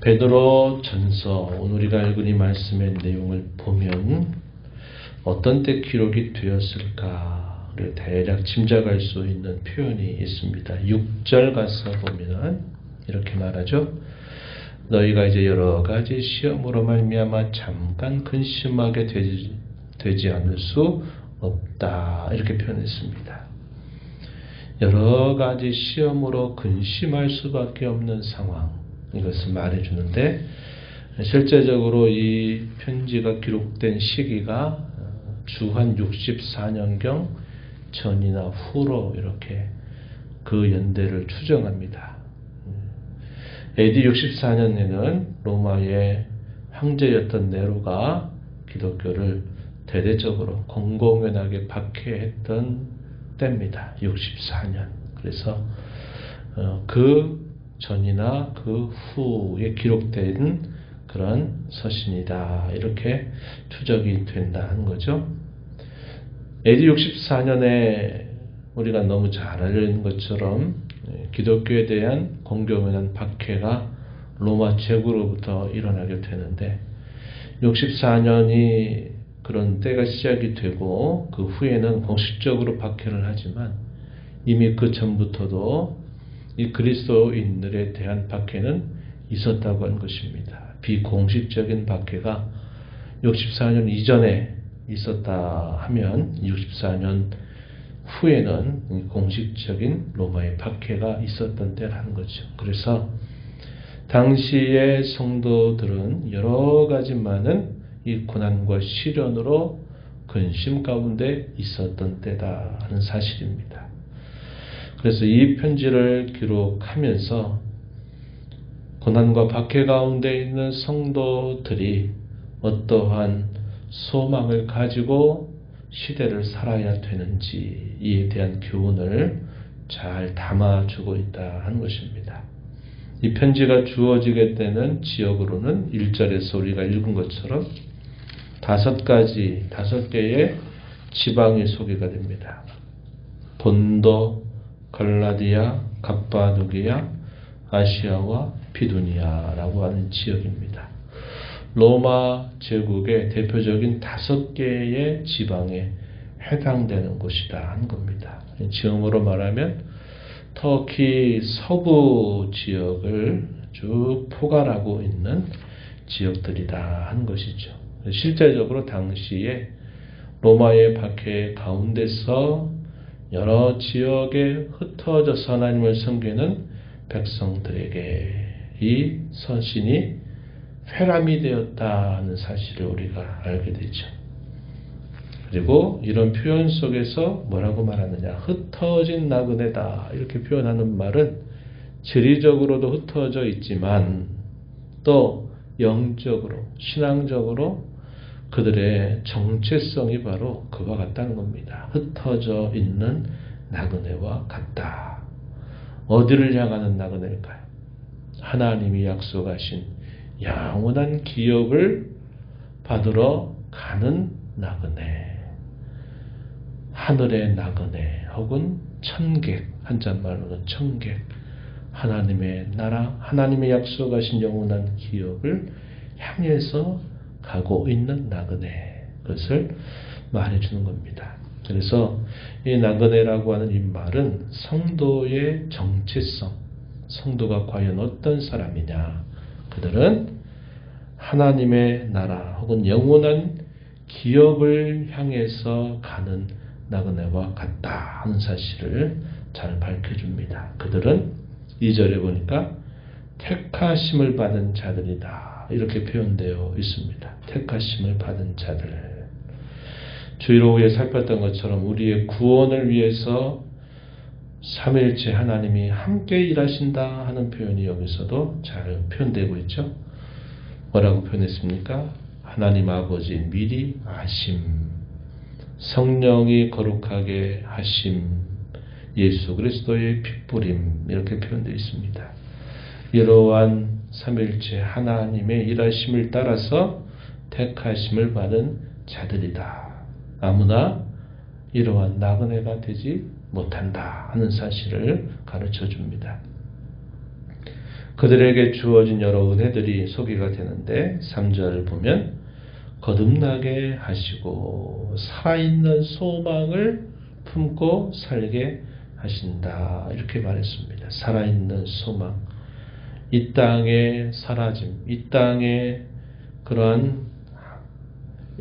베드로 전서 오늘 우리가 읽은 이 말씀의 내용을 보면 어떤 때 기록이 되었을까를 대략 짐작할 수 있는 표현이 있습니다. 6절 가서 보면 이렇게 말하죠. 너희가 이제 여러 가지 시험으로 말미암아 잠깐 근심하게 되지 않을 수 없다. 이렇게 표현했습니다. 여러 가지 시험으로 근심할 수밖에 없는 상황, 이것을 말해주는데, 실제적으로 이 편지가 기록된 시기가 주한 64년경 전이나 후로 이렇게 그 연대를 추정합니다. AD 64년에는 로마의 황제였던 네로가 기독교를 대대적으로 공공연하게 박해했던 때입니다. 64년. 그래서 그 전이나 그 후에 기록된 그런 서신이다. 이렇게 추적이 된다는 거죠. AD 64년에 우리가 너무 잘 알려진 것처럼 기독교에 대한 공공연한 박해가 로마 제국으로부터 일어나게 되는데 64년이 그런 때가 시작이 되고 그 후에는 공식적으로 박해를 하지만 이미 그 전부터도 이 그리스도인들에 대한 박해는 있었다고 하는 것입니다. 비공식적인 박해가 64년 이전에 있었다 하면 64년 후에는 공식적인 로마의 박해가 있었던 때라는 거죠. 그래서 당시의 성도들은 여러 가지 많은 이 고난과 시련으로 근심 가운데 있었던 때다 하는 사실입니다. 그래서 이 편지를 기록하면서 고난과 박해 가운데 있는 성도들이 어떠한 소망을 가지고 시대를 살아야 되는지 이에 대한 교훈을 잘 담아주고 있다 하는 것입니다. 이 편지가 주어지게 되는 지역으로는 1절에서 우리가 읽은 것처럼 5개의 지방이 소개가 됩니다. 본도, 갈라디아, 갑바도기아, 아시아와 비두니아라고 하는 지역입니다. 로마 제국의 대표적인 5개의 지방에 해당되는 곳이다 하는 겁니다. 지금으로 말하면 터키 서부 지역을 쭉 포괄하고 있는 지역들이다 하는 것이죠. 실제적으로 당시에 로마의 박해 가운데서 여러 지역에 흩어져서 하나님을 섬기는 백성들에게 이 서신이 회람이 되었다는 사실을 우리가 알게 되죠. 그리고 이런 표현 속에서 뭐라고 말하느냐, 흩어진 나그네다 이렇게 표현하는 말은 지리적으로도 흩어져 있지만 또 영적으로 신앙적으로 그들의 정체성이 바로 그와 같다는 겁니다. 흩어져 있는 나그네와 같다. 어디를 향하는 나그네일까요? 하나님이 약속하신 영원한 기업을 받으러 가는 나그네, 하늘의 나그네 혹은 천객, 한자말로는 천객, 하나님의 나라, 하나님의 약속하신 영원한 기업을 향해서 가고 있는 나그네, 그것을 말해주는 겁니다. 그래서 이 나그네라고 하는 이 말은 성도의 정체성, 성도가 과연 어떤 사람이냐, 그들은 하나님의 나라 혹은 영원한 기업을 향해서 가는 나그네와 같다 하는 사실을 잘 밝혀줍니다. 그들은 2절에 보니까 택하심을 받은 자들이다 이렇게 표현되어 있습니다. 택하심을 받은 자들. 주일 오후에 살폈던 것처럼 우리의 구원을 위해서 삼위일체 하나님이 함께 일하신다 하는 표현이 여기서도 잘 표현되고 있죠. 뭐라고 표현했습니까? 하나님 아버지 미리 아심, 성령이 거룩하게 하심, 예수 그리스도의 핏부림 이렇게 표현되어 있습니다. 이러한 삼위일체 하나님의 일하심을 따라서 택하심을 받은 자들이다. 아무나 이러한 나그네가 되지 못한다 하는 사실을 가르쳐 줍니다. 그들에게 주어진 여러 은혜들이 소개가 되는데 3절을 보면 거듭나게 하시고 살아있는 소망을 품고 살게 하신다. 이렇게 말했습니다. 살아있는 소망. 이 땅의 사라짐, 이 땅의 그러한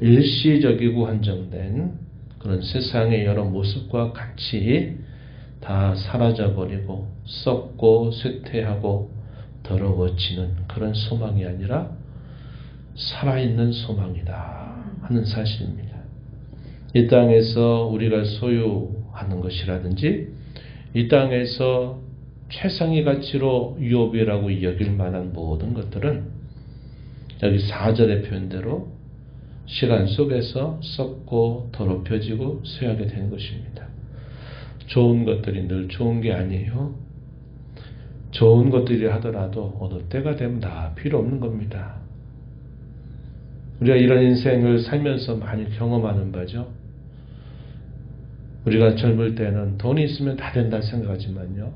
일시적이고 한정된 그런 세상의 여러 모습과 같이 다 사라져버리고 썩고 쇠퇴하고 더러워지는 그런 소망이 아니라 살아있는 소망이다 하는 사실입니다. 이 땅에서 우리가 소유하는 것이라든지 이 땅에서 최상의 가치로 유업이라고 여길 만한 모든 것들은 여기 4절의 표현대로 시간 속에서 썩고 더럽혀지고 쇠하게 되는 것입니다. 좋은 것들이 늘 좋은 게 아니에요. 좋은 것들이 하더라도 어느 때가 되면 다 필요 없는 겁니다. 우리가 이런 인생을 살면서 많이 경험하는 바죠. 우리가 젊을 때는 돈이 있으면 다 된다 생각하지만요.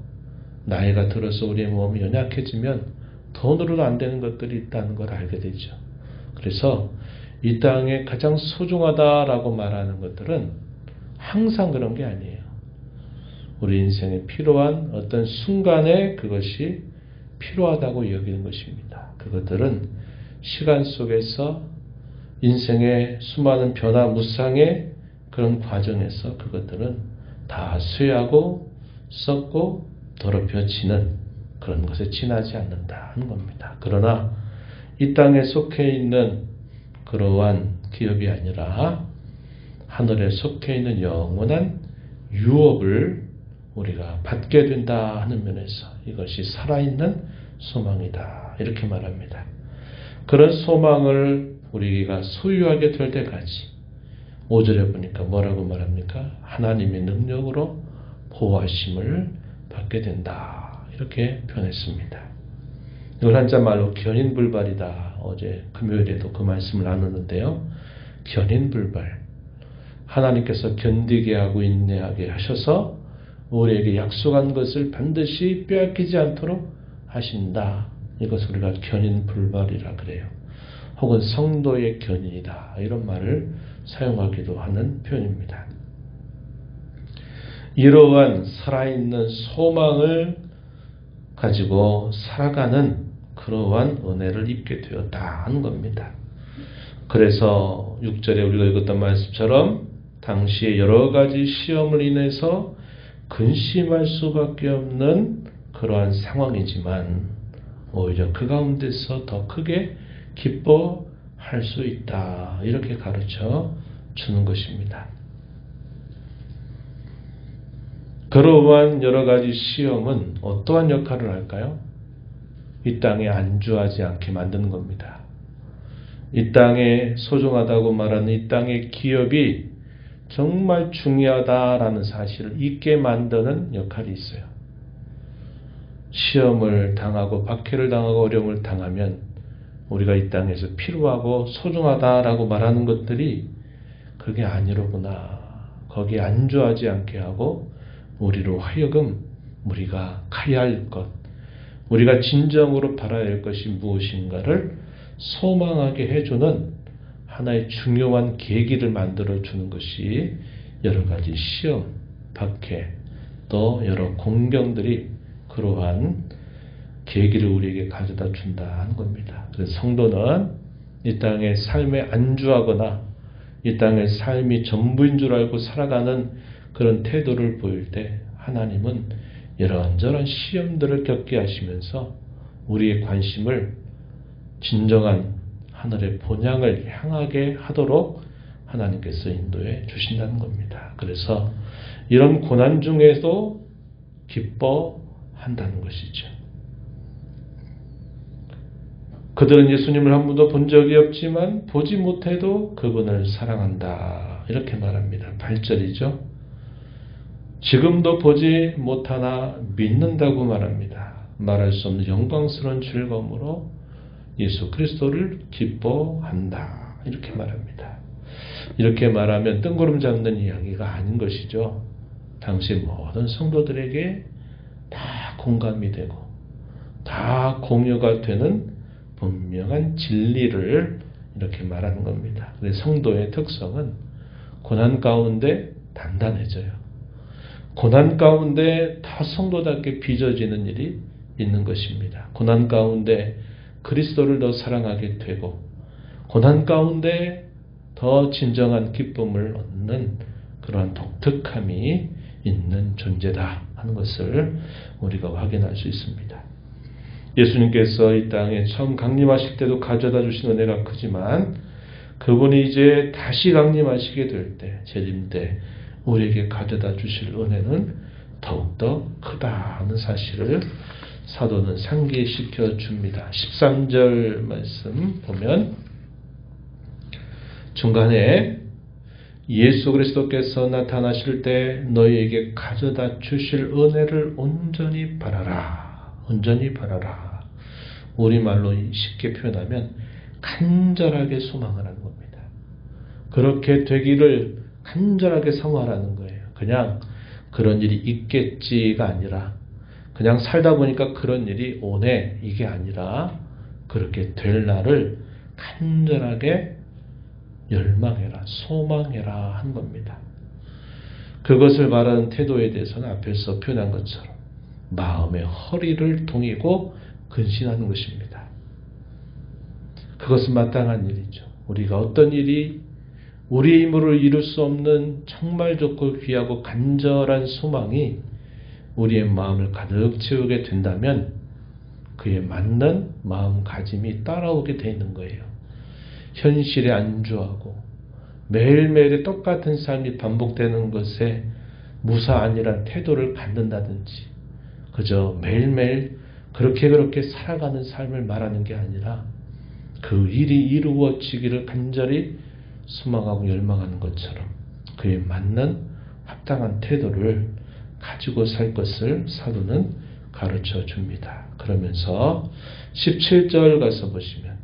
나이가 들어서 우리의 몸이 연약해지면 돈으로도 안 되는 것들이 있다는 걸 알게 되죠. 그래서 이 땅에 가장 소중하다라고 말하는 것들은 항상 그런 게 아니에요. 우리 인생에 필요한 어떤 순간에 그것이 필요하다고 여기는 것입니다. 그것들은 시간 속에서 인생의 수많은 변화무쌍의 그런 과정에서 그것들은 다 쇠하고 썩고 더럽혀지는 그런 것에 지나지 않는다 하는 겁니다. 그러나 이 땅에 속해 있는 그러한 기업이 아니라 하늘에 속해 있는 영원한 유업을 우리가 받게 된다 하는 면에서 이것이 살아있는 소망이다 이렇게 말합니다. 그런 소망을 우리가 소유하게 될 때까지 5절에 보니까 뭐라고 말합니까? 하나님의 능력으로 보호하심을 받게 된다 이렇게 표현했습니다. 이걸 한자말로 견인불발이다. 어제 금요일에도 그 말씀을 나누는데요. 견인불발. 하나님께서 견디게 하고 인내하게 하셔서 우리에게 약속한 것을 반드시 빼앗기지 않도록 하신다. 이것을 우리가 견인불발이라 그래요. 혹은 성도의 견인이다. 이런 말을 사용하기도 하는 표현입니다. 이러한 살아있는 소망을 가지고 살아가는 그러한 은혜를 입게 되었다 하는 겁니다. 그래서 6절에 우리가 읽었던 말씀처럼 당시에 여러 가지 시험을 인해서 근심할 수밖에 없는 그러한 상황이지만 오히려 그 가운데서 더 크게 기뻐할 수 있다. 이렇게 가르쳐 주는 것입니다. 그러한 여러 가지 시험은 어떠한 역할을 할까요? 이 땅에 안주하지 않게 만드는 겁니다. 이 땅에 소중하다고 말하는 이 땅의 기업이 정말 중요하다라는 사실을 잊게 만드는 역할이 있어요. 시험을 당하고 박해를 당하고 어려움을 당하면 우리가 이 땅에서 필요하고 소중하다라고 말하는 것들이 그게 아니로구나. 거기에 안주하지 않게 하고 우리로 하여금 우리가 가야 할 것, 우리가 진정으로 바라야 할 것이 무엇인가를 소망하게 해주는 하나의 중요한 계기를 만들어주는 것이 여러 가지 시험, 박해, 또 여러 공경들이 그러한 계기를 우리에게 가져다 준다 하는 겁니다. 그래서 성도는 이 땅의 삶에 안주하거나 이 땅의 삶이 전부인 줄 알고 살아가는 그런 태도를 보일 때 하나님은 이런저런 시험들을 겪게 하시면서 우리의 관심을 진정한 하늘의 본향을 향하게 하도록 하나님께서 인도해 주신다는 겁니다. 그래서 이런 고난 중에도 기뻐한다는 것이죠. 그들은 예수님을 한 번도 본 적이 없지만 보지 못해도 그분을 사랑한다. 이렇게 말합니다. 8절이죠. 지금도 보지 못하나 믿는다고 말합니다. 말할 수 없는 영광스러운 즐거움으로 예수 그리스도를 기뻐한다. 이렇게 말합니다. 이렇게 말하면 뜬구름 잡는 이야기가 아닌 것이죠. 당시 모든 성도들에게 다 공감이 되고 다 공유가 되는 분명한 진리를 이렇게 말하는 겁니다. 그래서 성도의 특성은 고난 가운데 단단해져요. 고난 가운데 더 성도답게 빚어지는 일이 있는 것입니다. 고난 가운데 그리스도를 더 사랑하게 되고 고난 가운데 더 진정한 기쁨을 얻는 그러한 독특함이 있는 존재다 하는 것을 우리가 확인할 수 있습니다. 예수님께서 이 땅에 처음 강림하실 때도 가져다 주신 은혜가 크지만 그분이 이제 다시 강림하시게 될 때, 재림 때 우리에게 가져다 주실 은혜는 더욱더 크다 하는 사실을 사도는 상기시켜 줍니다. 13절 말씀 보면 중간에 예수 그리스도께서 나타나실 때 너희에게 가져다 주실 은혜를 온전히 바라라. 온전히 바라라. 우리말로 쉽게 표현하면 간절하게 소망을 하는 겁니다. 그렇게 되기를 간절하게 사모하라는 거예요. 그냥 그런 일이 있겠지가 아니라 그냥 살다 보니까 그런 일이 오네 이게 아니라 그렇게 될 날을 간절하게 열망해라, 소망해라 한 겁니다. 그것을 말하는 태도에 대해서는 앞에서 표현한 것처럼 마음의 허리를 동이고 근신하는 것입니다. 그것은 마땅한 일이죠. 우리가 어떤 일이 우리의 힘으로 이룰 수 없는 정말 좋고 귀하고 간절한 소망이 우리의 마음을 가득 채우게 된다면 그에 맞는 마음가짐이 따라오게 되어 있는 거예요. 현실에 안주하고 매일매일의 똑같은 삶이 반복되는 것에 무사안이란 태도를 갖는다든지 그저 매일매일 그렇게 살아가는 삶을 말하는 게 아니라 그 일이 이루어지기를 간절히 소망하고 열망하는 것처럼 그에 맞는 합당한 태도를 가지고 살 것을 사도는 가르쳐 줍니다. 그러면서 17절 가서 보시면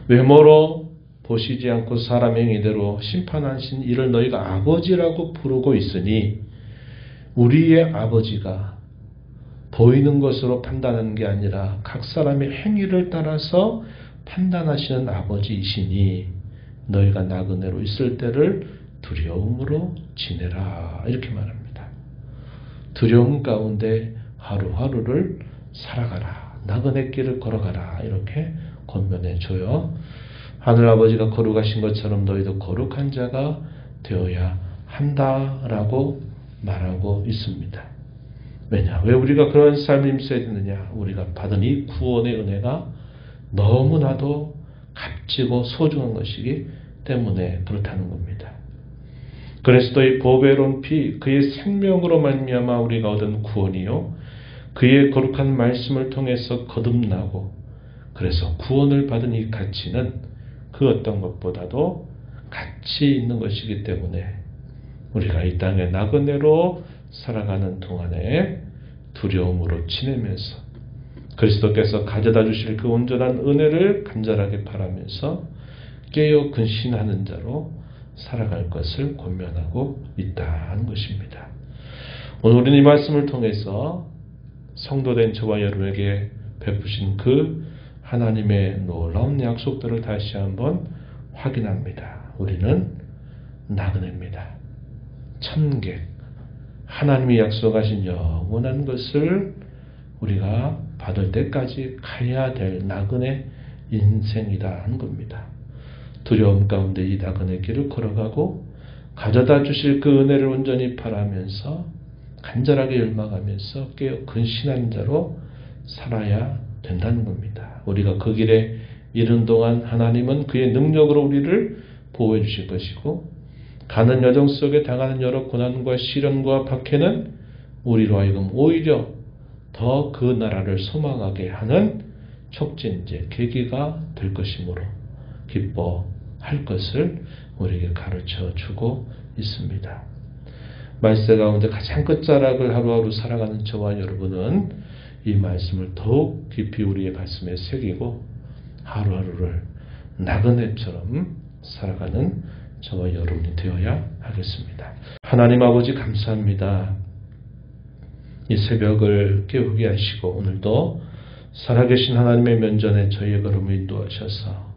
외모로 보시지 않고 사람의 행위대로 심판하신 이를 너희가 아버지라고 부르고 있으니 우리의 아버지가 보이는 것으로 판단하는 게 아니라 각 사람의 행위를 따라서 판단하시는 아버지이시니 너희가 나그네로 있을 때를 두려움으로 지내라 이렇게 말합니다. 두려움 가운데 하루하루를 살아가라. 나그네 길을 걸어가라. 이렇게 권면해 줘요. 하늘아버지가 거룩하신 것처럼 너희도 거룩한 자가 되어야 한다라고 말하고 있습니다. 왜냐? 왜 우리가 그런 삶을 힘써야 되느냐? 우리가 받은 이 구원의 은혜가 너무나도 값지고 소중한 것이기 때문에 그렇다는 겁니다. 그리스도의 보배로운 피, 그의 생명으로 말미암아 우리가 얻은 구원이요 그의 거룩한 말씀을 통해서 거듭나고 그래서 구원을 받은 이 가치는 그 어떤 것보다도 가치 있는 것이기 때문에 우리가 이 땅에 나그네로 살아가는 동안에 두려움으로 지내면서 그리스도께서 가져다 주실 그 온전한 은혜를 간절하게 바라면서 깨어 근신하는 자로 살아갈 것을 권면하고 있다는 것입니다. 오늘 우리는 이 말씀을 통해서 성도된 저와 여러분에게 베푸신 그 하나님의 놀라운 약속들을 다시 한번 확인합니다. 우리는 나그네입니다. 천객, 하나님이 약속하신 영원한 것을 우리가 받을 때까지 가야 될 나그네 인생이다 하는 겁니다. 두려움 가운데 이 나그네 길을 걸어가고 가져다 주실 그 은혜를 온전히 바라면서 간절하게 열망하면서 깨어 근신한 자로 살아야 된다는 겁니다. 우리가 그 길에 이른 동안 하나님은 그의 능력으로 우리를 보호해 주실 것이고 가는 여정 속에 당하는 여러 고난과 시련과 박해는 우리로 하여금 오히려 더 그 나라를 소망하게 하는 촉진제, 계기가 될 것이므로 기뻐할 것을 우리에게 가르쳐 주고 있습니다. 말세 가운데 가장 끝자락을 하루하루 살아가는 저와 여러분은 이 말씀을 더욱 깊이 우리의 가슴에 새기고 하루하루를 나그네처럼 살아가는 저와 여러분이 되어야 하겠습니다. 하나님 아버지 감사합니다. 이 새벽을 깨우게 하시고 오늘도 살아계신 하나님의 면전에 저희의 걸음을 인도하셔서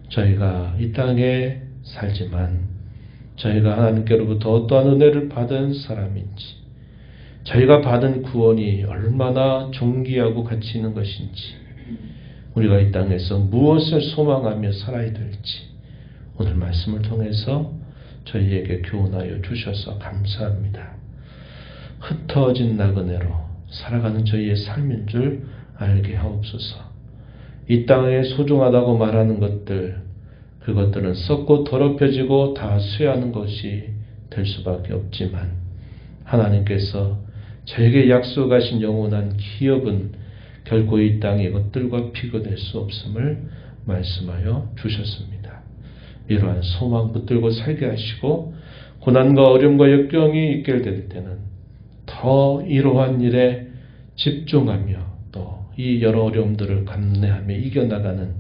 저희가 이 땅에 살지만 저희가 하나님께로부터 어떠한 은혜를 받은 사람인지, 저희가 받은 구원이 얼마나 존귀하고 가치 있는 것인지, 우리가 이 땅에서 무엇을 소망하며 살아야 될지 오늘 말씀을 통해서 저희에게 교훈하여 주셔서 감사합니다. 흩어진 나그네로 살아가는 저희의 삶인 줄 알게 하옵소서. 이 땅에 소중하다고 말하는 것들, 그것들은 썩고 더럽혀지고 다 쇠하는 것이 될 수밖에 없지만 하나님께서 저에게 약속하신 영원한 기업은 결코 이 땅의 것들과 비교될 수 없음을 말씀하여 주셨습니다. 이러한 소망 붙들고 살게 하시고 고난과 어려움과 역경이 있게 될 때는 더 이러한 일에 집중하며 또 이 여러 어려움들을 감내하며 이겨나가는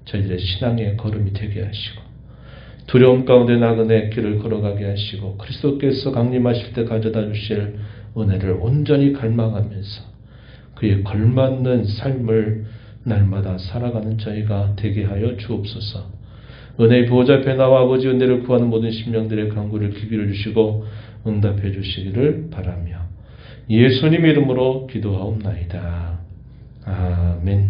저희들의 신앙의 걸음이 되게 하시고 두려움 가운데 나그네 길을 걸어가게 하시고 그리스도께서 강림하실 때 가져다 주실 은혜를 온전히 갈망하면서 그에 걸맞는 삶을 날마다 살아가는 저희가 되게 하여 주옵소서. 은혜의 보호자 앞에 나와 아버지 은혜를 구하는 모든 심령들의 간구를 귀기를 주시고 응답해 주시기를 바라며 예수님 이름으로 기도하옵나이다. 아멘.